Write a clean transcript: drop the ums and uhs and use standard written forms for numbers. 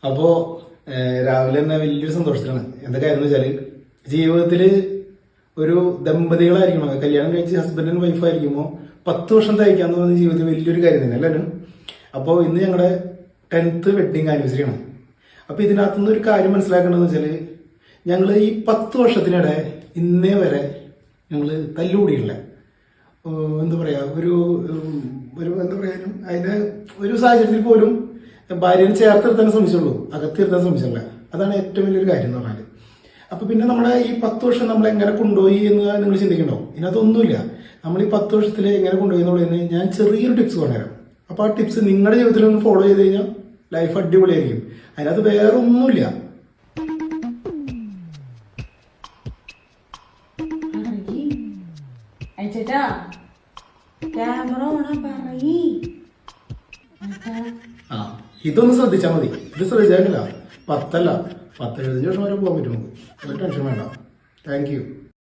അപ്പോ രാവിലെ തന്നെ വലിയൊരു സന്തോഷത്തിലാണ്. എന്താ കാര്യം എന്ന് വെച്ചാല് ജീവിതത്തില് ഒരു ദമ്പതികളായിരിക്കണോ, കല്യാണം കഴിച്ച് ഹസ്ബൻഡ് ആൻഡ് വൈഫ് ആയിരിക്കുമ്പോൾ 10 വർഷം തയ്ക്കാന്ന് പറയുന്ന ജീവിതത്തിൽ വലിയൊരു കാര്യം തന്നെ അല്ലേ? അപ്പോൾ ഇന്ന് ഞങ്ങളുടെ 10th വെഡിങ് ആനിവേഴ്സറി ആണ്. അപ്പൊ ഇതിനകത്തുനിന്ന് ഒരു കാര്യം മനസ്സിലാക്കേണ്ടതെന്ന് വെച്ചാല് ഞങ്ങൾ ഈ 10 വർഷത്തിനിടെ ഇന്നേ വരെ ഞങ്ങൾ തല്ലുകൂടിയില്ല. എന്താ പറയാ, ഒരു എന്താ പറയാ, അതിന്റെ ഒരു സാഹചര്യത്തിൽ പോലും ഭാര്യനെ ചേർത്തിരുത്താൻ ശ്രമിച്ചുള്ളൂ, അകത്തിരുത്താൻ ശ്രമിച്ചില്ല. അതാണ് ഏറ്റവും വലിയൊരു കാര്യം എന്ന് പറഞ്ഞാൽ. അപ്പൊ പിന്നെ നമ്മളെ ഈ 10 വർഷം നമ്മൾ എങ്ങനെ കൊണ്ടുപോയി എന്ന് നിങ്ങൾ ചിന്തിക്കണ്ടോ? ഇതിനകത്തൊന്നുമില്ല. നമ്മൾ ഈ 10 വർഷത്തിൽ എങ്ങനെ കൊണ്ടുപോയി എന്നുള്ളതിന് ഞാൻ ചെറിയൊരു ടിപ്സ് പറഞ്ഞുതരാം. അപ്പൊ ആ ടിപ്സ് നിങ്ങളുടെ ജീവിതത്തിൽ ഒന്ന് ഫോളോ ചെയ്ത് കഴിഞ്ഞാൽ ലൈഫ് അടിപൊളിയായിരിക്കും. അതിനകത്ത് വേറെ ഒന്നുമില്ല. ഇതൊന്ന് ശ്രദ്ധിച്ചാൽ മതി. ഇത് ശ്രദ്ധിച്ചാലില്ല 10 അല്ല 10-15 വർഷം വരെ പോകാൻ പറ്റും നമുക്ക്. ഒരു ടെൻഷൻ വേണ്ട. Thank you.